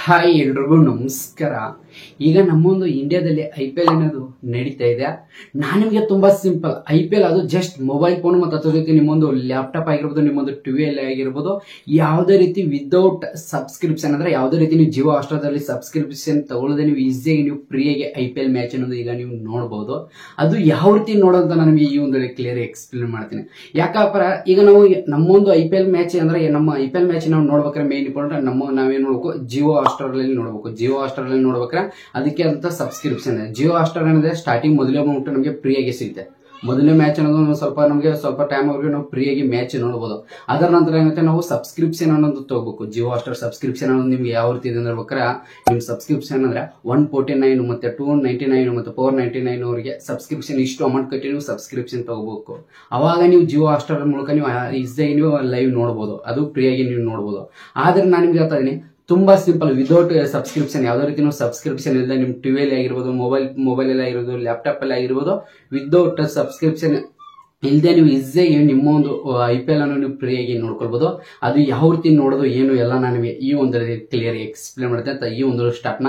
Hi ಎಲ್ರಿಗೂ ನಮಸ್ಕಾರ. ಈಗ ನಮ್ಮೊಂದು ಇಂಡಿಯಾದಲ್ಲಿ IPL ಅನ್ನೋದು ನಡೀತಾ ಇದೆ. ನಾನು ನಿಮಗೆ ತುಂಬಾ ಸಿಂಪಲ್ IPL ಅದು ಜಸ್ಟ್ ಮೊಬೈಲ್ ಫೋನ್ ಮತ್ತು ಅದ್ರ ಜೊತೆ ನಿಮ್ಮೊಂದು ಲ್ಯಾಪ್ಟಾಪ್ ಆಗಿರ್ಬೋದು, ನಿಮ್ಮೊಂದು ಟಿವಿ ಅಲ್ಲಿ ಆಗಿರ್ಬೋದು, ಯಾವುದೇ ರೀತಿ ವಿದೌಟ್ ಸಬ್ಸ್ಕ್ರಿಪ್ಷನ್ ಅಂದ್ರೆ ಯಾವುದೇ ರೀತಿ ನೀವು ಜಿಯೋ ಹಾಟ್‌ಸ್ಟಾರ್ ಸಬ್ಸ್ಕ್ರಿಪ್ಷನ್ ತಗೊಳ್ಳದೆ ನೀವು ಈಸಿಯಾಗಿ ನೀವು ಫ್ರೀಯಾಗಿ IPL ಮ್ಯಾಚ್ ಅನ್ನೋದು ಈಗ ನೀವು ನೋಡಬಹುದು. ಅದು ಯಾವ ರೀತಿ ನೋಡೋದು ನಾನು ನಿಮಗೆ ಈ ಒಂದು ಕ್ಲಿಯರ್ ಎಕ್ಸ್ಪ್ಲೇನ್ ಮಾಡ್ತೀನಿ. ಯಾಕಪ್ಪ ಈಗ ನಾವು ನಮ್ಮೊಂದು IPL ಮ್ಯಾಚ್ ಅಂದ್ರೆ ನಮ್ಮ IPL ಮ್ಯಾಚ್ ನಾವು ನೋಡ್ಬೇಕಾದ್ರೆ ಮೇನ್ ಇಂಪಾರ್ಟೆಂಟ್ ನಾವೇನ್ ನೋಡ್ಬೇಕು, ಜಿಯೋ ಹಾಟ್‌ಸ್ಟಾರ್ ಅಲ್ಲಿ ನೋಡಬೇಕು. ಜಿಯೋ ಹಾಟ್‌ಸ್ಟಾರ್ ಅಲ್ಲಿ ನೋಡ್ಬೇಕಾದ್ರೆ ಅದಕ್ಕೆ ಅಂತ ಸಬ್ಸ್ಕ್ರಿಪ್ಷನ್ ಇದೆ. ಜಿಯೋ ಹಾಟ್‌ಸ್ಟಾರ್ ಅಂದ್ರೆ ಸ್ಟಾರ್ಟಿಂಗ್ ಮೊದಲೇ ಅಮೌಂಟ್ ನಮಗೆ ಫ್ರೀ ಆಗಿ ಸಿಗುತ್ತೆ. ಮೊದಲನೇ ಮ್ಯಾಚ್ ಅನ್ನೋದು ಸ್ವಲ್ಪ ಟೈಮ್ ಅವ್ರಿಗೆ ನಾವು ಫ್ರೀ ಆಗಿ ಮ್ಯಾಚ್ ನೋಡಬಹುದು. ಅದರ ನಂತರ ಏನಾಗುತ್ತೆ, ನಾವು ಸಬ್ಸ್ಕ್ರಿಪ್ಷನ್ ಅನ್ನೋದು ತಗೋಬೇಕು. ಜಿಯೋ ಹಾಟ್‌ಸ್ಟಾರ್ ಸಬ್ಸ್ಕ್ರಿಪ್ಷನ್ ಅನ್ನೋದು ನಿಮ್ಗೆ ಯಾವ ರೀತಿ ಇದೆ ಅಂದ್ರೆ ನಿಮ್ ಸಬ್ಸ್ಕ್ರಿಪ್ಷನ್ ಅಂದ್ರೆ 149 ಮತ್ತೆ 299 ಮತ್ತೆ 499 ಅವರಿಗೆ ಸಬ್ಸ್ಕ್ರಿಪ್ಷನ್ ಇಷ್ಟು ಅಮೌಂಟ್ ಕಟ್ಟಿ ನೀವು ಸಬ್ಸ್ಕ್ರಿಪ್ಷನ್ ತಗೋಬೇಕು. ಅವಾಗ ನೀವು ಜಿಯೋ ಹಾಟ್‌ಸ್ಟಾರ್ ಮೂಲಕ ನೀವು ಈಸಿಯಾಗಿ ನೀವು ಲೈವ್ ನೋಡಬಹುದು, ಅದು ಫ್ರೀ ಆಗಿ ನೀವು ನೋಡಬಹುದು. ಆದ್ರೆ ನಾನು ನಿಮ್ಗೆ ಹೇಳ್ತಾ ಇದೀನಿ, ತುಂಬಾ ಸಿಂಪಲ್ ವಿದೌಟ್ ಸಬ್ಸ್ಕ್ರಿಪ್ಷನ್, ಯಾವುದೇ ರೀತಿ ಸಬ್ಸ್ಕ್ರಿಪ್ಷನ್ ಇಲ್ಲದೆ ನಿಮ್ ಟಿವಿಯಲ್ಲಿ ಆಗಿರ್ಬೋದು, ಮೊಬೈಲ್ ಅಲ್ಲಿ ಆಗಿರ್ಬೋದು, ಲ್ಯಾಪ್ಟಾಪ್ ಅಲ್ಲಿ ಆಗಿರ್ಬೋದು, ವಿದೌಟ್ ಸಬ್ಸ್ಕ್ರಿಪ್ಷನ್ ಇಲ್ಲದೆ ನೀವು ಈಸಿಯಾಗಿ ನಿಮ್ಮ ಒಂದು IPL ಅನ್ನು ನೀವು ಫ್ರೀ ಆಗಿ ನೋಡ್ಕೊಳ್ಬಹುದು. ಅದು ಯಾವ ರೀತಿ ನೋಡೋದು ಏನು ಎಲ್ಲ ನಾನು ಈ ಒಂದು ಕ್ಲಿಯರ್ ಎಕ್ಸ್ಪ್ಲೇನ್ ಮಾಡ್ತೇನೆ ಅಂತ ಈ ಒಂದು ಸ್ಟಾರ್ಟ್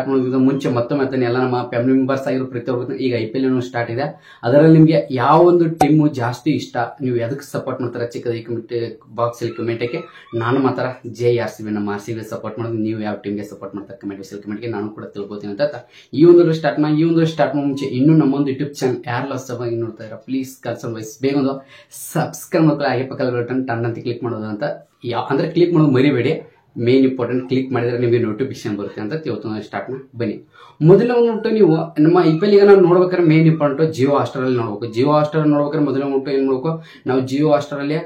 ಮಾಡೋದಕ್ಕಿಂತ ಮುಂಚೆ ಮತ್ತೆ ಎಲ್ಲ ನಮ್ಮ ಫ್ಯಾಮಿಲಿ ಮೆಂಬರ್ಸ್ ಆಗಿರೋ ಪ್ರತಿಯೊಬ್ಬರು ಈಗ IPL ಅನ್ನೋ ಸ್ಟಾರ್ಟ್ ಇದೆ. ಅದರಲ್ಲಿ ನಿಮಗೆ ಯಾವ ಒಂದು ಟೀಮು ಜಾಸ್ತಿ ಇಷ್ಟ, ನೀವು ಎದಕ್ಕೆ ಸಪೋರ್ಟ್ ಮಾಡ್ತಾರೆ ಚಿಕ್ಕದ ಕಮೆಂಟ್ ಬಾಕ್ಸ್ ಅಲ್ಲಿ ಕಮೆಂಟ್ ಹಾಕಿ. ನಾನು ಮಾತ್ರ JRCB ನಮ್ಮ RCB ಸಪೋರ್ಟ್ ಮಾಡೋದು, ನೀವು ಯಾವ ಟೀಮ್ಗೆ ಸಪೋರ್ಟ್ ಮಾಡ್ತಾರೆ ಕಮೆಂಟ್ಗೆ ನಾನು ಕೂಡ ತಿಳ್ಕೊತೀನಿ ಅಂತ ಈ ಒಂದು ಸ್ಟಾರ್ಟ್ ಮುಂಚೆ ಇನ್ನೂ ನಮ್ಮೊಂದು ಯೂಟ್ಯೂಬ್ ಚಾನಲ್ ಯಾರೆಲ್ಲ ಹೊಸದಾಗಿ ನೋಡ್ತಾ ಇರೋ ಪ್ಲೀಸ್ ಕನ್ಸರ್ನ್ ವೈಸ್ ಬೇಗ ಒಂದು ಸಬ್ಸ್ಕ್ರೈಬ್ ಮಾಡ್ಕೊಳ್ಳಿ, ಹಾಗೆ ಪಕ್ಕದಲ್ಲಿ ಬಟನ್ ಟನ್ ಅಂತ ಕ್ಲಿಕ್ ಮಾಡೋದು ಅಂತ ಅಂದ್ರೆ ಕ್ಲಿಕ್ ಮಾಡೋದು ಮರಿಬೇಡಿ. ಮೇನ್ ಇಂಪಾರ್ಟೆಂಟ್ ಕ್ಲಿಕ್ ಮಾಡಿದ್ರೆ ನಿಮಗೆ ನೋಟಿಫಿಕೇಶನ್ ಬರುತ್ತೆ ಅಂತ ಇವತ್ತು ಸ್ಟಾರ್ಟ್ ಬನ್ನಿ. ಮೊದಲ ಉಂಟು ನೀವು ನಮ್ಮ IPL ಈಗ ನಾವು ನೋಡ್ಬೇಕಾದ್ರೆ ಮೇನ್ ಇಂಪಾರ್ಟೆಂಟ್ ಜಿಯೋ ಹಾಟ್‌ಸ್ಟಾರ್ ಅಲ್ಲಿ ನೋಡ್ಬೇಕು. ಜಿಯೋ ಹಾಟ್‌ಸ್ಟಾರ್ ನೋಡ್ಬೇಕಾದ್ರೆ ಮೊದಲ ಉಂಟು ಏನ್ ಮಾಡ್ಬೇಕು, ನಾವು ಜಿಯೋ ಹಾಟ್‌ಸ್ಟಾರ್ ಅಲ್ಲಿ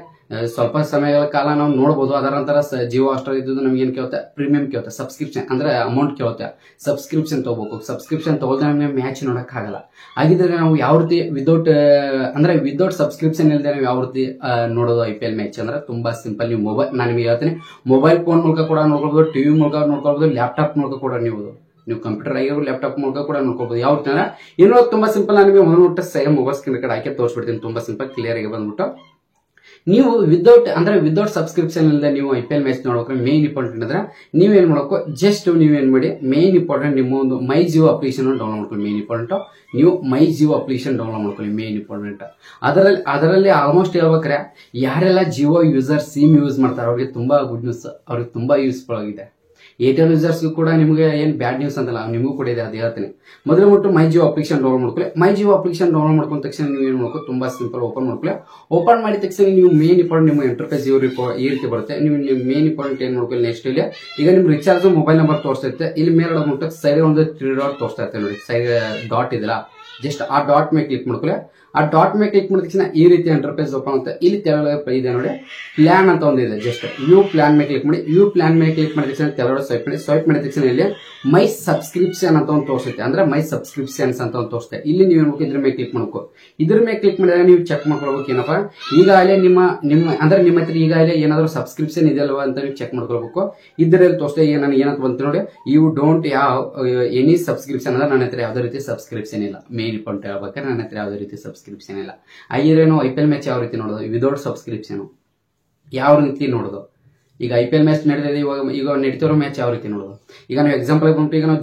ಸ್ವಲ್ಪ ಸಮಯಗಳ ಕಾಲ ನಾವು ನೋಡಬಹುದು. ಅದರ ನಂತರ ಜಿಯೋ ಹಾಟ್‌ಸ್ಟಾರ್ ಇದ್ದು ನಮ್ಗೆ ಏನ್ ಕೇಳುತ್ತೆ, ಪ್ರೀಮಿಯಂ ಕೇಳುತ್ತೆ, ಸಬ್ಸ್ಕ್ರಿಪ್ಷನ್ ಅಂದ್ರೆ ಅಮೌಂಟ್ ಕೇಳುತ್ತೆ, ಸಬ್ಸ್ಕ್ರಿಪ್ಷನ್ ತಗೋಬೇಕು. ಸಬ್ಸ್ಕ್ರಿಪ್ಷನ್ ತಗೊಳ್ದೆ ನಮಗೆ ಮ್ಯಾಚ್ ನೋಡಕ್ ಆಗಲ್ಲ. ಹಾಗಿದ್ರೆ ನಾವು ಯಾವ ರೀತಿ ವಿದೌಟ್ ಸಬ್ಸ್ಕ್ರಿಪ್ಷನ್ ಇಲ್ಲದೆ ನಾವು ಯಾವ ರೀತಿ ನೋಡೋದು IPL ಮ್ಯಾಚ್ ಅಂದ್ರೆ ತುಂಬಾ ಸಿಂಪಲ್. ನೀವು ನಾನು ನಿಮಗೆ ಹೇಳ್ತೀನಿ, ಮೊಬೈಲ್ ಫೋನ್ ಮೂಲಕ ಕೂಡ ನೋಡ್ಕೊಳ್ಬಹುದು, ಟಿವಿ ಮೂಲಕ ನೋಡ್ಕೊಳ್ಬಹುದು, ಲ್ಯಾಪ್ಟಾಪ್ ಮೂಲಕ ಕೂಡ ನೀವು ಕಂಪ್ಯೂಟರ್ ಆಗಿರೋ ಲ್ಯಾಪ್ಟಾಪ್ ಮೂಲಕ ಕೂಡ ನೋಡ್ಕೊಳ್ಬಹುದು. ಯಾವ ರೀತಿ ಅಂದ್ರೆ ಇನ್ನೂ ತುಂಬಾ ಸಿಂಪಲ್. ನಾನು ನಿಮಗೆ ಮೊದಲು ಮೊಬೈಲ್ ಸ್ಕ್ರೀನ್ ಕಡೆ ಹಾಕಿ ತೋರಿಸ್ಬಿಡ್ತೀನಿ. ತುಂಬಾ ಸಿಂಪಲ್ ಕ್ಲಿಯರ್ ಆಗಿ ಬಂದ್ಬಿಟ್ಟು ನೀವು ವಿದೌಟ್ ಸಬ್ಸ್ಕ್ರಿಪ್ಷನ್ ಇಲ್ಲದೆ ನೀವು IPL ಮ್ಯಾಚ್ ನೋಡ್ಬೇಕಾದ್ರೆ ಮೇನ್ ಇಂಪಾರ್ಟೆಂಟ್ ಅಂದ್ರೆ ನೀವೇನ್ ಮಾಡಬೇಕು, ಜಸ್ಟ್ ನೀವೇನ್ ಮಾಡಿ ಮೇನ್ ಇಂಪಾರ್ಟೆಂಟ್ ನಿಮ್ಮ ಒಂದು ಮೈ ಜಿಯೋ ಅಪ್ಲಿಕೇಶನ್ ಡೌನ್ಲೋಡ್ ಮಾಡ್ಕೊಳ್ಳಿ. ಮೇನ್ ಇಂಪಾರ್ಟೆಂಟ್ ನೀವು ಮೈ ಜಿಯೋ ಅಪ್ಲಿಕೇಶನ್ ಡೌನ್ಲೋಡ್ ಮಾಡ್ಕೊಳ್ಳಿ. ಮೇನ್ ಇಂಪಾರ್ಟೆಂಟ್ ಅದರಲ್ಲಿ ಆಲ್ಮೋಸ್ಟ್ ಹೇಳ್ಬೇಕಾರೆ ಯಾರೆಲ್ಲ ಜಿಯೋ ಯೂಸರ್ ಸಿಮ್ ಯೂಸ್ ಮಾಡ್ತಾರೆ ಅವ್ರಿಗೆ ತುಂಬಾ ಗುಡ್ ನ್ಯೂಸ್, ಅವ್ರಿಗೆ ತುಂಬಾ ಯೂಸ್ಫುಲ್ ಆಗಿದೆ. ಏರ್ಟೆಲ್ ಯೂಸರ್ಸ್ಗೂ ಕೂಡ ನಿಮಗೆ ಏನ್ ಬ್ಯಾಡ್ ನ್ಯೂಸ್ ಅಂತಲ್ಲ, ನಿಮಗೂ ಕೂಡ ಇದೆ, ಅದು ಹೇಳ್ತೀನಿ. ಮೊದಲು ಮೈ ಜಿಯೋ ಅಪ್ಲಿಕೇಶನ್ ಡೌನ್ಲೋಡ್ ಮಾಡ್ಕೊಳ್ಳಿ. ಮೈ ಜಿಯೋ ಅಪ್ಲಿಕೇಶನ್ ಡೌನ್ಲೋಡ್ ಮಾಡ್ಕೊಂಡ ತಕ್ಷಣ ನೀವು ಏನ್ ಮಾಡ್ಕೋ, ತುಂಬಾ ಸಿಂಪಲ್ ಓಪನ್ ಮಾಡ್ಕೊಳ್ಳಿ. ಓಪನ್ ಮಾಡಿದ ತಕ್ಷಣ ನೀವು ಮೇನ್ ಇಂಪಾರ್ಟೆಂಟ್ ನಿಮ್ಮ ಎಂಟರ್ಪ್ರೈಸ್ ಈ ರೀತಿ ಬರುತ್ತೆ. ನೀವು ಮೇನ್ ಇಂಪಾರ್ಟೆಂಟ್ ಏನ್ ಮಾಡ್ಕೊಳ್ಳಿ, ನೆಕ್ಸ್ಟ್ ಇಲ್ಲಿ ಈಗ ನಿಮ್ ರಿಚಾರ್ಜ್ ಮೊಬೈಲ್ ನಂಬರ್ ತೋರಿಸ್ತಾ ಇರುತ್ತೆ. ಇಲ್ಲಿ ಮೇಲೆ ಮುಟ್ಟ ಸೈಡ್ ಒಂದು 3 ಡಾಟ್ ತೋರಿಸ್ತಾ ಇರುತ್ತೆ ನೋಡಿ, ಸೈಡ್ ಡಾಟ್ ಇದೆಯಲ್ಲ, ಜಸ್ಟ್ ಆ ಡಾಟ್ ಮೇಲೆ ಕ್ಲಿಕ್ ಮಾಡ್ಕೊಳ್ಳಿ. ಆ ಡಾಟ್ ಮೇಲೆ ಕ್ಲಿಕ್ ಮಾಡಿದ ತಕ್ಷಣ ಈ ರೀತಿ ಎಂಟರ್ಪ್ರೈಸ್ ಓಪನ್ ಆಗುತ್ತೆ. ಇಲ್ಲಿ ತೆಳಗಡೆ ಇದೆ ನೋಡಿ, ಪ್ಲಾನ್ ಅಂತ ಒಂದು ಇದೆ. ಜಸ್ಟ್ ವ್ಯೂ ಪ್ಲಾನ್ ಮೇಲೆ ಕ್ಲಿಕ್ ಮಾಡಿ. ವ್ಯೂ ಪ್ಲಾನ್ ಮೇಲೆ ಕ್ಲಿಕ್ ಮಾಡಿದ ತಕ್ಷಣ ತೆಳಗಡೆ ಸ್ವೈಪ್ ಮಾಡಿದ ತಕ್ಷಣ ಇಲ್ಲಿ ಮೈ ಸಬ್ಸ್ಕ್ರಿಪ್ಷನ್ ಅಂತ ಒಂದು ತೋರಿಸುತ್ತೆ, ಅಂದ್ರೆ ಮೈ ಸಬ್ಸ್ಕ್ರಿಪ್ಷನ್ಸ್ ಅಂತ ಒಂದು ತೋರಿಸುತ್ತೆ. ಇಲ್ಲಿ ನೀವು ಇದ್ರ ಮೇಲೆ ಕ್ಲಿಕ್ ಮಾಡ್ಕೋ. ಇದ್ರ ಮೇಲೆ ಕ್ಲಿಕ್ ಮಾಡಿದಾಗ ನೀವು ಚೆಕ್ ಮಾಡ್ಕೊಳ್ಬೇಕು ಏನಪ್ಪ, ಈಗಾಗಲೇ ನಿಮ್ಮ ಹತ್ರ ಈಗಾಗಲೇ ಏನಾದ್ರು ಸಬ್ಸ್ಕ್ರಿಪ್ಷನ್ ಇದೆಯಲ್ವಾ ಅಂತ ನೀವು ಚೆಕ್ ಮಾಡ್ಕೊಳ್ಬೇಕು. ಇದರಲ್ಲಿ ತೋರಿಸ್ತಾ ನನಗೆ ಏನಂತ ಬಂತು ನೋಡಿ, you don't have any subscription ಅಂದ್ರೆ ನನ್ನ ಹತ್ರ ಯಾವುದೇ ರೀತಿ ಸಬ್ಸ್ಕ್ರಿಪ್ಷನ್ ಇಲ್ಲ. ಮೇನ್ ಇಂಪಾರ್ಟೆಂಟ್ ಹೇಳ್ಬೇಕಾದ್ರೆ ನನ್ನ ಹತ್ರ ಯಾವುದೇ ರೀತಿ ಸಬ್ಸ್ಕ್ರಿಪ್ಷನ್ ಇಲ್ಲ. ಆಗಿದ್ರೆ ನಾವು IPL ಮ್ಯಾಚ್ ಯಾವ ರೀತಿ ನೋಡೋದು, ವಿದೌಟ್ ಸಬ್ಸ್ಕ್ರಿಪ್ಷನ್ ಯಾವ ರೀತಿ ನೋಡೋದು. ಈಗ IPL ಮ್ಯಾಚ್ ನಡೆದಿದೆ, ಈಗ ನಡೀತಿರೋ ಮ್ಯಾಚ್ ಯಾವ ರೀತಿ ನೋಡೋದು. ಈಗ ನಾವು ಎಕ್ಸಾಂಪಲ್ ಬಂತು, ಈಗ ನಾವು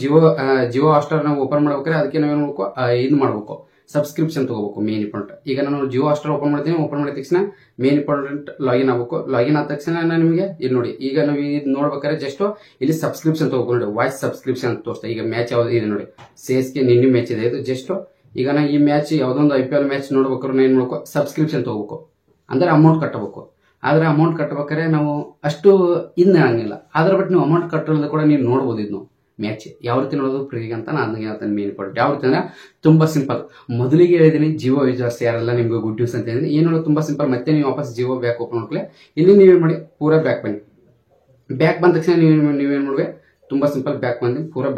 ಜಿಯೋ ಹಾಟ್‌ಸ್ಟಾರ್ ನಾವು ಓಪನ್ ಮಾಡ್ಬೇಕಾದ್ರೆ ಅದಕ್ಕೆ ನಾವೇನು ಮಾಡ್ಬೇಕು, ಇದು ಮಾಡ್ಬೇಕು, ಸಬ್ಸ್ಕ್ರಿಪ್ಷನ್ ತಗೋಬೇಕು. ಮೇನ್ ಇಂಪಾರ್ಟೆಂಟ್ ಈಗ ನಾನು ಜಿಯೋ ಹಾಟ್‌ಸ್ಟಾರ್ ಓಪನ್ ಮಾಡ್ತೀನಿ. ಓಪನ್ ಮಾಡಿದ ತಕ್ಷಣ ಮೇನ್ ಇಂಪಾರ್ಟೆಂಟ್ ಲಾಗಿನ್ ಆಗಬೇಕು. ಲಾಗಿನ್ ಆದ ತಕ್ಷಣ ನಿಮಗೆ ಇಲ್ಲಿ ನೋಡಿ, ಈಗ ನಾವು ಇದು ನೋಡ್ಬೇಕಾದ್ರೆ ಜಸ್ಟ್ ಇಲ್ಲಿ ಸಬ್ಸ್ಕ್ರಿಪ್ಷನ್ ತಗೋಬೇಕು ನೋಡಿ, ವಾಯ್ಸ್ ಸಬ್ಸ್ಕ್ರಿಪ್ಷನ್ ಅಂತ ತೋರಿಸ್ತಾ. ಈಗ ಮ್ಯಾಚ್ ಯಾವ್ದು ಇದೆ ನೋಡಿ, CSK ನಿನ್ನೆ ಮ್ಯಾಚ್ ಇದೆ. ಇದು ಜಸ್ಟ್ ಈಗ ನಾ ಈ ಮ್ಯಾಚ್ ಯಾವ್ದೊಂದು IPL ಮ್ಯಾಚ್ ನೋಡ್ಬೇಕಾದ್ರೆ ಏನ್ ಮಾಡ್ಕೋ, ಸಬ್ಸ್ಕ್ರಿಪ್ಷನ್ ತಗೋಬೇಕು, ಅಂದ್ರೆ ಅಮೌಂಟ್ ಕಟ್ಟಬೇಕು. ಆದ್ರೆ ಅಮೌಂಟ್ ಕಟ್ಟಬೇಕಾದ್ರೆ ನಾವು ಅಷ್ಟು ಹಂಗಿಲ್ಲ. ಅದ್ರ ಬಟ್ ನೀವು ಅಮೌಂಟ್ ಕಟ್ಟೋದು ಕೂಡ ನೀವು ನೋಡ್ಬೋದು. ಇದನ್ನು ಮ್ಯಾಚ್ ಯಾವ ರೀತಿ ನೋಡೋದು ಫ್ರೀಗೆ ಅಂತ ನಾನು ಹೇಳ್ತೇನೆ. ಮೇನ್ ಇಂಪಾರ್ಟೆಂಟ್ ಯಾವ ರೀತಿ ಅಂದ್ರೆ ತುಂಬಾ ಸಿಂಪಲ್. ಮೊದಲಿಗೆ ಹೇಳಿದೀನಿ, ಜಿಯೋ ಯೂಸರ್ಸ್ ಯಾರೆಲ್ಲ ನಿಮ್ಗೆ ಗುಡ್ ನ್ಯೂಸ್ ಅಂತ ಹೇಳಿದೀನಿ. ಏನು ತುಂಬಾ ಸಿಂಪಲ್. ಮತ್ತೆ ನೀವು ವಾಪಸ್ ಜಿಯೋ ಬ್ಯಾಕ್ ಓಪನ್ ಮಾಡ್ಕೊಳ್ಳಿ. ಇಲ್ಲಿ ನೀವೇನ್ ಮಾಡಿ, ಪೂರಾ ಬ್ಯಾಕ್ ಬನ್ನಿ. ಬ್ಯಾಕ್ ಬಂದ ತಕ್ಷಣ ನೀವೇನ್ ಮಾಡ್ಬೇಕು, ತುಂಬಾ ಸಿಂಪಲ್. ಬ್ಯಾಕ್ ಬಂದು ಪೂರಾ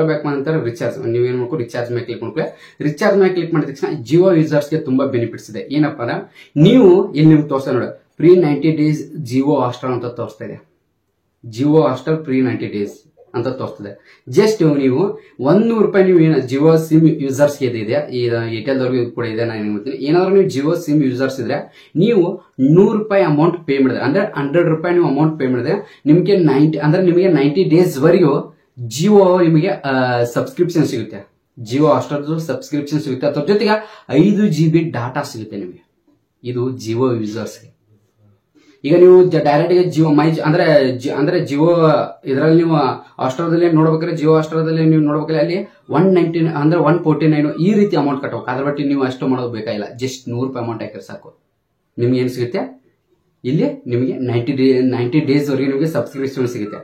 ಬ್ಯಾಕ್ ಬಂದ ನಂತರ ರಿಚಾರ್ಜ್ ನೀವೇನ್ ಮಾಡ್ಕೊ, ರಿಚಾರ್ಜ್ ಮೇಲೆ ಕ್ಲಿಕ್ ಮಾಡ್ಕೊಳ್ಳಿ. ರಿಚಾರ್ಜ್ ಮೇಲೆ ಕ್ಲಿಕ್ ಮಾಡಿದ ತಕ್ಷಣ ಜಿಯೋ ಯೂಸರ್ಸ್ಗೆ ತುಂಬಾ ಬೆನಿಫಿಟ್ಸ್ ಇದೆ. ಏನಪ್ಪಾ ಅಂದ್ರೆ ನೀವು ಇಲ್ಲಿ ನಿಮ್ಗೆ ತೋರಿಸ್ತಾ ನೋಡಿ, ಫ್ರೀ 90 days ಜಿಯೋ ಹಾಟ್‌ಸ್ಟಾರ್ ಅಂತ ತೋರಿಸ್ತಾ ಇದೆ. ಜಿಯೋ ಹಾಟ್‌ಸ್ಟಾರ್ ಫ್ರೀ 90 days ಅಂತ ತೋರಿಸ್ತದೆ. ಜಸ್ಟ್ ನೀವು 100 ರೂಪಾಯಿ ನೀವು ಜಿಯೋ ಸಿಮ್ ಯೂಸರ್ಸ್ ಇದೆ, ಈ ಏರ್ಟೆಲ್ದವ್ರಿಗೂ ಕೂಡ ಇದೆ. ನಾನು ಹೇಳ್ತೀನಿ, ಏನಾದ್ರು ನೀವು ಜಿಯೋ ಸಿಮ್ ಯೂಸರ್ಸ್ ಇದ್ರೆ ನೀವು 100 ರೂಪಾಯಿ ಅಮೌಂಟ್ ಪೇ ಮಾಡಿದ್ರೆ, ಅಂದ್ರೆ 100 ರೂಪಾಯಿ ನೀವು ಅಮೌಂಟ್ ಪೇ ಮಾಡಿದ್ರೆ ನಿಮಗೆ 90 ಡೇಸ್ ವರೆಗೂ ಜಿಯೋ ನಿಮಗೆ ಸಬ್ಸ್ಕ್ರಿಪ್ಷನ್ ಸಿಗುತ್ತೆ. ಜಿಯೋ ಹಾಟ್‌ಸ್ಟಾರ್ ಸಬ್ಸ್ಕ್ರಿಪ್ಷನ್ ಸಿಗುತ್ತೆ. ಅದ್ರ ಜೊತೆಗೆ 5 GB ಡಾಟಾ ಸಿಗುತ್ತೆ ನಿಮಗೆ. ಇದು ಜಿಯೋ ಯೂಸರ್ಸ್ಗೆ. ಈಗ ನೀವು ಡೈರೆಕ್ಟ್ ಗೆ ಜಿಯೋ ಅಂದ್ರೆ ಜಿಯೋ ಇದರಲ್ಲಿ ನೀವು ಹಾಟ್‌ಸ್ಟಾರ್ದಲ್ಲಿ ನೋಡ್ಬೇಕಾದ್ರೆ, ಜಿಯೋ ಹಾಟ್‌ಸ್ಟಾರ್ದಲ್ಲಿ ನೀವು ನೋಡ್ಬೇಕಾದ್ರೆ ಅಲ್ಲಿ 199 ಅಂದ್ರೆ 149 ಈ ರೀತಿ ಅಮೌಂಟ್ ಕಟ್ಟಬೇಕು. ಅದ್ರ ಬಟ್ಟಿ ನೀವು ಅಷ್ಟು ಮಾಡೋದು ಬೇಕಾಗಿಲ್ಲ. ಜಸ್ಟ್ 100 ರೂಪಾಯಿ ಅಮೌಂಟ್ ಹಾಕಿದ್ರೆ ಸಾಕು. ನಿಮ್ಗೆ ಏನ್ ಸಿಗುತ್ತೆ ಇಲ್ಲಿ, ನಿಮಗೆ 90 ಡೇಸ್ ವರೆಗೆ ನಿಮಗೆ ಸಬ್ಸ್ಕ್ರಿಪ್ಷನ್ ಸಿಗುತ್ತೆ.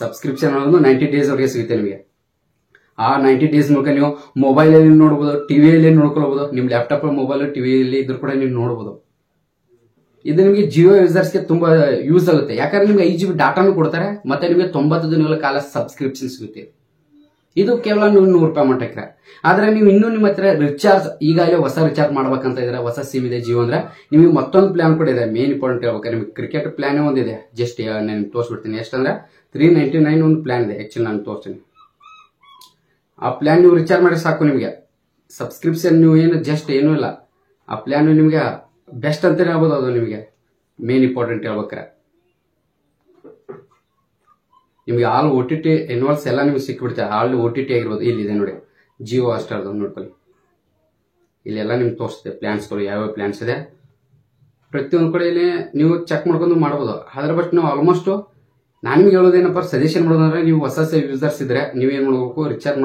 ಸಬ್ಸ್ಕ್ರಿಪ್ಷನ್ ಅನ್ನೋದು 90 ಡೇಸ್ ವರೆಗೆ ಸಿಗುತ್ತೆ ನಿಮಗೆ. ಆ 90 ಡೇಸ್ ಮೂಲಕ ನೀವು ಮೊಬೈಲ್ ಅಲ್ಲಿ ನೋಡಬಹುದು, ಟಿವಿಯಲ್ಲಿ ನೋಡ್ಕೊಳ್ಬಹುದು. ನಿಮ್ ಲ್ಯಾಪ್ಟಾಪ್, ಮೊಬೈಲ್, ಟಿವಿಯಲ್ಲಿ ಇದ್ರ ಕೂಡ ನೀವು ನೋಡಬಹುದು. ಇದು ನಿಮಗೆ ಜಿಯೋ ಯೂಸರ್ಸ್ಗೆ ತುಂಬಾ ಯೂಸ್ ಆಗುತ್ತೆ. ಯಾಕಂದ್ರೆ ನಿಮ್ಗೆ 5 GB ಡಾಟಾನು ಕೊಡ್ತಾರೆ, ಮತ್ತೆ ನಿಮಗೆ 90 ದಿನಗಳ ಕಾಲ ಸಬ್ಸ್ಕ್ರಿಪ್ಷನ್ ಸಿಗುತ್ತೆ. ಇದು ಕೇವಲ ನೀವು 100 ರೂಪಾಯಿ ಅಮೌಂಟ್ ಹಾಕಿದ್ರೆ. ಆದ್ರೆ ನೀವು ಇನ್ನೂ ನಿಮ್ಮ ಹತ್ರ ರಿಚಾರ್ಜ್, ಈಗಾಗಲೇ ಹೊಸ ರಿಚಾರ್ಜ್ ಮಾಡ್ಬೇಕಂತ ಇದ್ರೆ, ಹೊಸ ಸಿಮ್ ಇದೆ ಜಿಯೋ ಅಂದ್ರೆ, ನಿಮಗೆ ಮತ್ತೊಂದು ಪ್ಲಾನ್ ಕೂಡ ಇದೆ. ಮೇನ್ ಇಂಪಾರ್ಟೆಂಟ್ ಹೇಳ್ಬೇಕು, ನಿಮಗೆ ಕ್ರಿಕೆಟ್ ಪ್ಲಾನ್ ಒಂದಿದೆ. ಜಸ್ಟ್ ನಾನು ತೋರಿಸ್ಬಿಡ್ತೀನಿ. ಎಷ್ಟಂದ್ರೆ 399 ಒಂದು ಪ್ಲಾನ್ ಇದೆ. ಆಕ್ಚುಲಿ ನಾನು ತೋರಿಸ್ತೀನಿ. ಆ ಪ್ಲಾನ್ ನೀವು ರಿಚಾರ್ಜ್ ಮಾಡಿ ಸಾಕು. ನಿಮಗೆ ಸಬ್ಸ್ಕ್ರಿಪ್ಷನ್ ನೀವು ಏನು ಜಸ್ಟ್ ಏನೂ ಇಲ್ಲ. ಆ ಪ್ಲಾನ್ ನಿಮಗೆ ಬೆಸ್ಟ್ ಅಂತ ಹೇಳ್ಬೋದು. ಅದು ನಿಮಗೆ ಮೇನ್ ಇಂಪಾರ್ಟೆಂಟ್ ಹೇಳ್ಬೇಕಾರೆ ನಿಮಗೆ ಆಲ್ OTT ಇನ್ವಾಲ್ಸ್ ಎಲ್ಲ ನಿಮ್ಗೆ ಸಿಕ್ಬಿಡ್ತಾರೆ. ಆಲ್ OTT ಆಗಿರ್ಬೋದು. ಇಲ್ಲಿದೆ ನೋಡಿ, ಜಿಯೋ ಹಾಟ್‌ಸ್ಟಾರ್ ನೋಡ್ಕೊಳ್ಳಿ. ಇಲ್ಲೆಲ್ಲ ನಿಮ್ಗೆ ತೋರಿಸುತ್ತೆ ಪ್ಲಾನ್ಸ್ಗಳು, ಯಾವ್ಯಾವ ಪ್ಲಾನ್ಸ್ ಇದೆ ಪ್ರತಿಯೊಂದು ಕಡೆ ಇಲ್ಲಿ ನೀವು ಚೆಕ್ ಮಾಡ್ಕೊಂಡು ಮಾಡ್ಬೋದು. ಅದ್ರ ಬಟ್ ನಾವು ಆಲ್ಮೋಸ್ಟ್ ನಾನು ನಿಮ್ಗೆ ಹೇಳೋದೇನಪ್ಪ, ಸಜೆಷನ್ ಮಾಡೋದಂದ್ರೆ, ನೀವು ಹೊಸ ಯೂಸರ್ಸ್ ಇದ್ರೆ ನೀವೇನ್ ಮಾಡ್ಬೇಕು, ರಿಚಾರ್ಜ್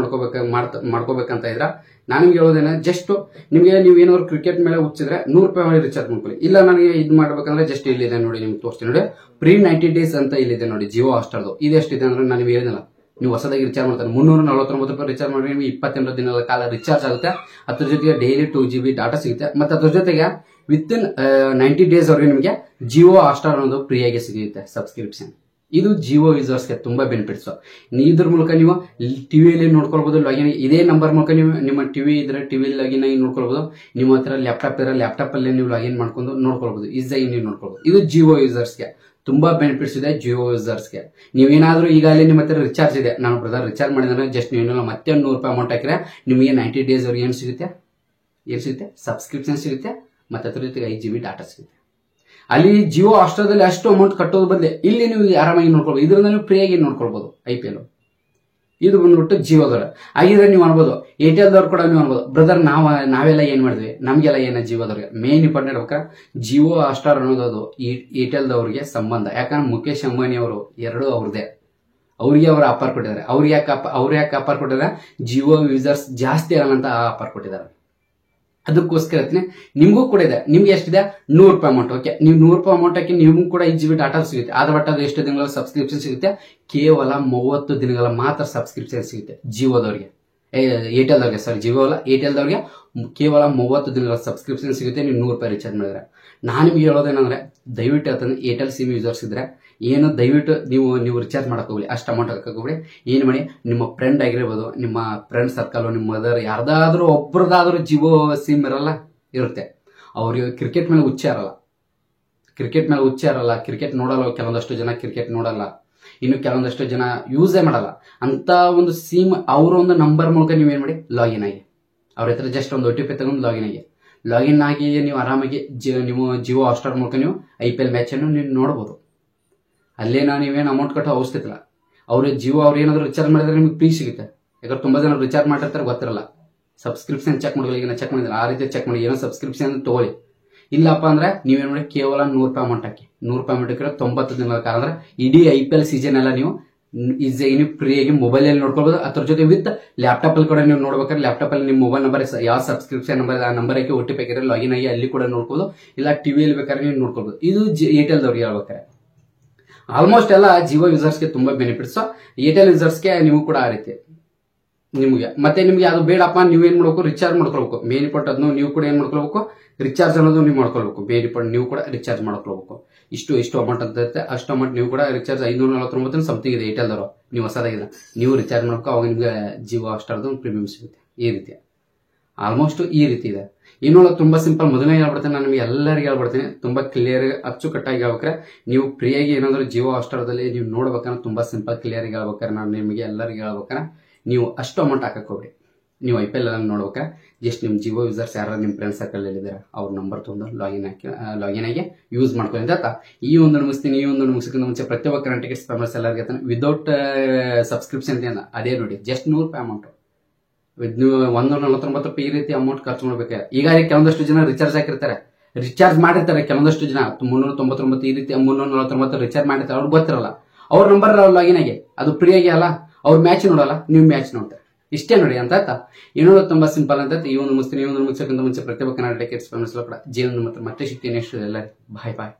ಮಾಡ್ಕೋಬೇಕಂತ ಇದ್ರ ನಾನು ನಿಮ್ಗೆ ಹೇಳೋದೇನ, ಜಸ್ಟ್ ನಿಮ್ಗೆ ನೀವು ಏನಾದ್ರು ಕ್ರಿಕೆಟ್ ಮೇಲೆ ಹುಚ್ಚಿದ್ರೆ 100 ರೂಪಾಯಿ ರಿಚಾರ್ಜ್ ಮಾಡ್ಕೊಳ್ಳಿ. ಇಲ್ಲ ನನಗೆ ಇದು ಮಾಡ್ಬೇಕಂದ್ರೆ ಜಸ್ಟ್ ಇಲ್ಲಿದೆ ನೋಡಿ, ನಿಮ್ಗೆ ತೋರಿಸ್ತೀನಿ ನೋಡಿ, ಪ್ರೀ 90 ಡೇಸ್ ಅಂತ ಇಲ್ಲಿದೆ ನೋಡಿ ಜಿಯೋ ಹಾಟ್‌ಸ್ಟಾರ್ದು. ಇದು ಎಷ್ಟಿದೆ ಅಂದ್ರೆ ನಾನು ನಿಮ್ಗೆ ಹೇಳಿದಲ್ಲ, ನೀವು ಹೊಸದಾಗಿ ರಿಚಾರ್ಜ್ ಮಾಡ್ತಾರೆ 349 ರೂಪಾಯಿ ರಿಚಾರ್ಜ್ ಮಾಡಿ ನಿಮಗೆ 28 ದಿನಗಳ ಕಾಲ ರಿಚಾರ್ಜ್ ಆಗುತ್ತೆ. ಅದ್ರ ಜೊತೆಗೆ ಡೈಲಿ 2 GB ಡಾಟಾ ಸಿಗುತ್ತೆ. ಮತ್ತೆ ಅದ್ರ ಜೊತೆಗೆ ವಿತಿನ್ 90 ಡೇಸ್ ವರೆಗೆ ನಿಮಗೆ ಜಿಯೋ ಹಾಟ್‌ಸ್ಟಾರ್ ಅನ್ನೋದು ಫ್ರೀ ಆಗಿ ಸಿಗುತ್ತೆ ಸಬ್ಸ್ಕ್ರಿಪ್ಷನ್. ಇದು ಜಿಯೋ ಯೂಸರ್ಸ್ಗೆ ತುಂಬಾ ಬೆನಿಫಿಟ್ಸ್. ಇದ್ರ ಮೂಲಕ ನೀವು ಟಿವಿಯಲ್ಲಿ ನೋಡ್ಕೊಳ್ಬಹುದು. ಲಾಗಿನ್ ಇದೇ ನಂಬರ್ ಮೂಲಕ ನೀವು ನಿಮ್ಮ ಟಿವಿ ಇದ್ರೆ ಟಿವಿಯಲ್ಲಿ ಲಾಗಿನ್ ಆಗಿ ನೋಡ್ಕೊಳ್ಬಹುದು. ನಿಮ್ಮ ಹತ್ರ ಲ್ಯಾಪ್ಟಾಪ್ ಇದ್ರೆ ಲ್ಯಾಪ್ಟಾಪ್ ಅಲ್ಲಿ ನೀವು ಲಾಗಿನ್ ಮಾಡ್ಕೊಂಡು ನೋಡ್ಕೊಳ್ಬಹುದು. ಈಸಿಯಾಗಿ ನೀವು ನೋಡ್ಕೊಳ್ಬಹುದು. ಇದು ಜಿಯೋ ಯೂಸರ್ಸ್ಗೆ ತುಂಬಾ ಬೆನಿಫಿಟ್ಸ್ ಇದೆ. ಜಿಯೋ ಯೂಸರ್ಸ್ಗೆ ನೀವೇನಾದ್ರೂ ಈಗಾಗಲೇ ನಿಮ್ಮ ಹತ್ರ ರಿಚಾರ್ಜ್ ಇದೆ, ನಾನು ಬ್ರದರ್ ರಿಚಾರ್ಜ್ ಮಾಡಿದ್ರೆ ಜಸ್ಟ್ ನೀವೆಲ್ಲ ಮತ್ತೆ 100 ರೂಪಾಯಿ ಅಮೌಂಟ್ ಹಾಕಿದ್ರೆ ನಿಮಗೆ 90 ಡೇಸ್ ವರೆಗೆ ಏನು ಸಿಗುತ್ತೆ ಸಬ್ಸ್ಕ್ರಿಪ್ಷನ್ ಸಿಗುತ್ತೆ. ಮತ್ತೆ ಅದ್ರ ಜೊತೆಗೆ 5 GB ಡಾಟಾ ಸಿಗುತ್ತೆ. ಅಲ್ಲಿ ಜಿಯೋ ಹಾಟ್‌ಸ್ಟಾರ್ದಲ್ಲಿ ಅಷ್ಟು ಅಮೌಂಟ್ ಕಟ್ಟೋದು ಬದಲೇ ಇಲ್ಲಿ ನೀವು ಆರಾಮಾಗಿ ನೋಡ್ಕೊಳ್ಬಹುದು. ಇದರಿಂದ ನೀವು ಫ್ರೀಯಾಗಿ ನೋಡ್ಕೊಳ್ಬಹುದು IPL. ಇದು ಬಂದ್ಬಿಟ್ಟು ಜಿಯೋದವ್ರ ಆಗಿದ್ರೆ ನೀವು ಅನ್ಬೋದು, ಏರ್ಟೆಲ್ದವ್ರು ಕೂಡ ನೀವು ಅನ್ಬೋದು, ಬ್ರದರ್ ನಾವೆಲ್ಲ ಏನ್ ಮಾಡಿದ್ವಿ, ನಮ್ಗೆಲ್ಲ ಏನ ಜಿಯೋದವ್ರಿಗೆ. ಮೇನ್ ಇಂಪಾರ್ಟೆಂಟ್ ಹೇಳ್ಬೇಕಾ, ಜಿಯೋ ಹಾಟ್‌ಸ್ಟಾರ್ ಅನ್ನೋದು ಏರ್ಟೆಲ್ದವ್ರಿಗೆ ಸಂಬಂಧ. ಯಾಕಂದ್ರೆ ಮುಖೇಶ್ ಅಂಬಾನಿ ಅವರು ಎರಡು ಅವ್ರದೇ, ಅವ್ರಿಗೆ ಅವರ ಆಫರ್ ಕೊಟ್ಟಿದ್ದಾರೆ. ಅವ್ರು ಯಾಕೆ ಆಫರ್ ಕೊಟ್ಟಿದ್ದಾರೆ, ಜಿಯೋ ಯೂಸರ್ಸ್ ಜಾಸ್ತಿ ಆಗಲ್ಲ ಅಂತ ಆಫರ್ ಕೊಟ್ಟಿದ್ದಾರೆ. ಅದಕ್ಕೋಸ್ಕರ ನಿಮಗೂ ಕೂಡ ಇದೆ. ನಿಮ್ಗೆ ಎಷ್ಟಿದೆ 100 ರೂಪಾಯಿ ಅಮೌಂಟ್. ಓಕೆ, ನೀವು 100 ರೂಪಾಯಿ ಅಮೌಂಟ್ ಹಾಕಿ ನಿಮ್ಗೂ ಕೂಡ 5 GB ಡಾಟಾ ಸಿಗುತ್ತೆ. ಆದ್ರೆ ಬಟ್ ಅದು ಎಷ್ಟು ದಿನಗಳ ಸಬ್ಸ್ಕ್ರಿಪ್ಷನ್ ಸಿಗುತ್ತೆ, ಕೇವಲ 30 ದಿನಗಳ ಮಾತ್ರ ಸಬ್ಸ್ಕ್ರಿಪ್ಷನ್ ಸಿಗುತ್ತೆ ಜಿಯೋದವ್ರಿಗೆ. ಏರ್ಟೆಲ್ದವ್ರಿಗೆ, ಸಾರಿ ಜಿಯೋ ಅಲ್ಲ, ಏರ್ಟೆಲ್ದವ್ರಿಗೆ ಕೇವಲ 30 ದಿನಗಳ ಸಬ್ಸ್ಕ್ರಿಪ್ಷನ್ ಸಿಗುತ್ತೆ ನೀವು 100 ರೂಪಾಯಿ ರಿಚಾರ್ಜ್ ಮಾಡಿದ್ರೆ. ನಾನು ನಿಮ್ಗೆ ಹೇಳೋದೇನಂದ್ರೆ, ದಯವಿಟ್ಟು ಹೇಳ್ತಾನೆ, ಏರ್ಟೆಲ್ ಸಿಮ್ ಯೂಸರ್ಸ್ ಇದ್ರೆ ಏನು ದಯವಿಟ್ಟು ನೀವು ರಿಚಾರ್ಜ್ ಮಾಡಕ್ ಹೋಗ್ಲಿ, ಅಷ್ಟು ಅಮೌಂಟ್ ಹಾಕಕ್ ಹೋಗ್ಬಿಡಿ. ಏನ್ ಮಾಡಿ, ನಿಮ್ಮ ಫ್ರೆಂಡ್ ಆಗಿರ್ಬೋದು, ನಿಮ್ಮ ಫ್ರೆಂಡ್ ಸರ್ಕಲ್, ನಿಮ್ಮ ಮದರ್ ಯಾರ್ದಾದ್ರೂ ಒಬ್ರದಾದ್ರೂ ಜಿಯೋ ಸಿಮ್ ಇರುತ್ತೆ. ಅವ್ರಿಗೆ ಕ್ರಿಕೆಟ್ ಮೇಲೆ ಹುಚ್ಚ ಇರಲ್ಲ, ಕ್ರಿಕೆಟ್ ನೋಡಲ್ಲ. ಕೆಲವೊಂದಷ್ಟು ಜನ ಕ್ರಿಕೆಟ್ ನೋಡಲ್ಲ, ಇನ್ನು ಕೆಲವೊಂದಷ್ಟು ಜನ ಯೂಸೇ ಮಾಡಲ್ಲ. ಅಂತ ಒಂದು ಸಿಮ್ ಅವರ ಒಂದು ನಂಬರ್ ಮೂಲಕ ನೀವೇನ್ ಮಾಡಿ, ಲಾಗಿನ್ ಆಗಿ ಅವ್ರ ಹತ್ರ ಜಸ್ಟ್ ಒಂದು OTP ತಗೊಂಡು ಲಾಗಿನ್ ಆಗಿ ನೀವು ಆರಾಮಾಗಿ ನೀವು ಜಿಯೋ ಹಾಟ್‌ಸ್ಟಾರ್ ಮೂಲಕ ನೀವು IPL ಮ್ಯಾಚ್ ಅನ್ನು ನೀವು ನೋಡಬಹುದು. ಅಲ್ಲೇನಾ ನೀವೇನು ಅಮೌಂಟ್ ಕಟ್ಟೋ ಅವಶ್ಯಕತೆ ಇಲ್ಲ. ಅವ್ರು ಏನಾದ್ರು ರಿಚಾರ್ಜ್ ಮಾಡಿದ್ರೆ ನಿಮ್ಗೆ ಫ್ರೀ ಸಿಗುತ್ತೆ. ಯಾಕಂದ್ರೆ ತುಂಬಾ ಜನ ರಿಚಾರ್ಜ್ ಮಾಡಿರ್ತಾರೆ, ಗೊತ್ತಿರಲ್ಲ. ಸಬ್ಸ್ಕ್ರಿಪ್ಷನ್ ಚೆಕ್ ಮಾಡೋದು, ಈಗ ಚೆಕ್ ಮಾಡಿದ್ರೆ ಆ ರೀತಿ ಚೆಕ್ ಮಾಡಿ, ಏನೋ ಸಬ್ಸ್ಕ್ರಿಪ್ಷನ್ ತಗೊಳ್ಳಿ. ಇಲ್ಲಪ್ಪ ಅಂದ್ರೆ ನೀವೇನ್ ಮಾಡಿ, ಕೇವಲ 100 ರೂಪಾಯಿ ಅಮೌಂಟ್ ಹಾಕಿ. 100 ರೂಪಾಯಿ ಅಮೌಂಟ್ ಹಾಕಿದ್ರೆ 90 ದಿನಗಳ ಕಾಲ ಅಂದ್ರೆ ಇಡೀ IPL ಸೀಸನ್ ಎಲ್ಲ ನೀವು ಈಸಿಯಾಗಿ ಫ್ರೀಯಾಗಿ ಮೊಬೈಲ್ ಅಲ್ಲಿ ನೋಡ್ಕೊಳ್ಬಹುದು. ಅದ್ರ ಜೊತೆ ವಿತ್ ಲ್ಯಾಪ್ಟಾಪ್ ಅಲ್ಲಿ ಕೂಡ ನೀವು ನೋಡ್ಬೇಕಾದ್ರೆ, ಲ್ಯಾಪ್ಟಾಪ್ ಅಲ್ಲಿ ನಿಮ್ಮ ಮೊಬೈಲ್ ನಂಬರ್ ಯಾವ ಸಬ್ಸ್ಕ್ರಿಪ್ಷನ್ ನಂಬರ್, ಆ ನಂಬರ್ ಹಾಕಿ OTP ಹಾಕಿದ್ರೆ ಲಾಗಿನ್ ಆಗಿ ಅಲ್ಲಿ ಕೂಡ ನೋಡ್ಬೋದು. ಇಲ್ಲ ಟಿವಿಯಲ್ಲಿ ಬೇಕಾದ್ರೆ ನೀವು ನೋಡ್ಕೊಳ್ಬಹುದು. ಇದು ಏರ್ಟೆಲ್ದವ್ರಿಗೆ ಹೇಳ್ಬೇಕಾರೆ. ಆಲ್ಮೋಸ್ಟ್ ಎಲ್ಲ ಜಿಯೋ ಯೂಸರ್ಸ್ಗೆ ತುಂಬಾ ಬೆನಿಫಿಟ್ಸ್. ಏರ್ಟೆಲ್ ಯೂಸರ್ಸ್ಗೆ ನೀವು ಕೂಡ ಆ ರೀತಿ ನಿಮ್ಗೆ. ಮತ್ತೆ ನಿಮ್ಗೆ ಅದು ಬೇಡಪ್ಪ, ನೀವೇನ್ ಮಾಡ್ಬೇಕು, ರಿಚಾರ್ಜ್ ಮಾಡ್ಕೊಳ್ಬೇಕು. ಮೇನ್ ಇಂಪಾರ್ಟ್ ಅದನ್ನು ನೀವು ಕೂಡ ಏನ್ ಮಾಡ್ಕೊಳ್ಬೇಕು, ರಿಚಾರ್ಜ್ ಅನ್ನೋದು ನೀವು ಮಾಡ್ಕೊಳ್ಬೇಕು. ಬೇರೆ ಇಂಪಾರ್ಟ್ ನೀವು ಕೂಡ ರಿಚಾರ್ಜ್ ಮಾಡ್ಕೊಳ್ಬೇಕು. ಇಷ್ಟು ಅಮೌಂಟ್ ಅಂತ ಇರುತ್ತೆ, ಅಷ್ಟು ಅಮೌಂಟ್ ನೀವು ಕೂಡ ರಿಚಾರ್ಜ್ 549 ಸಮಥಿಂಗ್ ಇದೆ ಏರ್ಟೆಲ್ದವರು. ನೀವು ಹೊಸದಾಗಿಲ್ಲ, ನೀವು ರಿಚಾರ್ಜ್ ಮಾಡ್ಕೊ, ಅವಾಗ ನಿಮ್ಗೆ ಜಿಯೋ ಹಾಟ್‌ಸ್ಟಾರ್ದು ಪ್ರೀಮಿಯಂ ಸಿಗುತ್ತೆ. ಈ ರೀತಿ ಆಲ್ಮೋಸ್ಟ್ ಈ ರೀತಿ ಇದೆ. ಇನ್ನೊಂದು ತುಂಬಾ ಸಿಂಪಲ್, ಮೊದಲನೇ ಹೇಳ್ಬಿಡ್ತೇನೆ, ನಾನು ನಿಮಗೆ ಎಲ್ಲರಿಗೂ ಹೇಳ್ಬಿಡ್ತೀನಿ, ತುಂಬಾ ಕ್ಲಿಯರ್ ಅಚ್ಚುಕಟ್ಟಾಗಿ ಹೇಳ್ಬೇಕಾರೆ, ನೀವು ಫ್ರೀಯಾಗಿ ಏನಾದ್ರು ಜಿಯೋ ಹಾಟ್‌ಸ್ಟಾರ್ದಲ್ಲಿ ನೀವು ನೋಡ್ಬೇಕಂದ್ರೆ ತುಂಬಾ ಸಿಂಪಲ್ ಕ್ಲಿಯರ್ ಆಗಿ ಹೇಳ್ಬೇಕಾರೆ, ನಾನು ನಿಮಗೆ ಎಲ್ಲರಿಗೂ ಹೇಳ್ಬೇಕಾರೆ, ನೀವು ಅಷ್ಟು ಅಮೌಂಟ್ ಹಾಕಕ್ ಹೋಗ್ರಿ. ನೀವು IPL ಎಲ್ಲ ನೋಡ್ಬೇಕಾರೆ ಜಸ್ಟ್ ನಿಮ್ಮ ಜಿಯೋ ಯೂಸರ್ಸ್ ಯಾರು ನಿಮ್ಮ ಫ್ರೆಂಡ್ ಸರ್ಕಲ್ ಇದ್ದಾರೆ ಅವ್ರ ನಂಬರ್ ತೊಗೊಂಡು ಲಾಗಿನ್ ಆಗಿ ಯೂಸ್ ಮಾಡ್ಕೊಳ್ಳಿ ಅಂತ ಈ ಒಂದು ಮುಗಿಸ್ತೀನಿ. ಈ ಒಂದು ಮುಗಿಸೋಕ್ಕಿಂತ ಮುಂಚೆ ಪ್ರತಿಯೊಬ್ಬ ಕರೆಂಟ್ ಟಿಕೆಟ್ಸ್ ಫೇಮಸ್ ಎಲ್ಲರಿಗೆ ವಿದೌಟ್ ಸಬ್ಸ್ಕ್ರಿಪ್ಷನ್ ಇದೆ, ಅದೇ ನೋಡಿ ಜಸ್ಟ್ ₹100 ಅಮೌಂಟ್. ನೀವು ₹149 ಈ ರೀತಿ ಅಮೌಂಟ್ ಖರ್ಚು ಮಾಡ್ಬೇಕು. ಈಗ ಕೆಲವೊಂದಷ್ಟು ಜನ ರಿಚಾರ್ಜ್ ಹಾಕಿರ್ತಾರೆ, ರಿಚಾರ್ಜ್ ಮಾಡಿರ್ತಾರೆ, ಕೆಲವೊಂದಷ್ಟು ಜನ $399 ಈ ರೀತಿ $349 ರಿಚಾರ್ಜ್ ಮಾಡಿರ್ತಾರೆ, ಅವ್ರಿಗೆ ಗೊತ್ತಿರಲ್ಲ. ಅವ್ರ ನಂಬರ್ ಲಾಗಿನ್ ಆಗಿ ಅದು ಫ್ರೀ ಆಗಿ ಅಲ್ಲ, ಅವ್ರು ಮ್ಯಾಚ್ ನೋಡಲ್ಲ, ನೀವು ಮ್ಯಾಚ್ ನೋಡ್ತಾರೆ. ಇಷ್ಟೇ ನೋಡಿ ಅಂತ ಇನ್ನೊಂದು ತುಂಬಾ ಸಿಂಪಲ್ ಅಂತ. ಈ ಒಂದು ಮುಗಿಸ್ತೀನಿ. ಈ ಒಂದು ಮುಗಿಸೋಕ್ಕಿಂತ ಮುಂಚೆ ಪ್ರತಿಯೊಬ್ಬ ಕನ್ನಡ ಟಿಕೆಟ್ಸ್ ಫೇಮಸ್ ಕೂಡ ಜೀವನ ಮತ್ತೆ ಸಿಗ್ತೀನಿ. ನೆಕ್ಸ್ಟ್ ಎಲ್ಲರಿಗೂ ಬಾಯ್ ಬಾಯ್.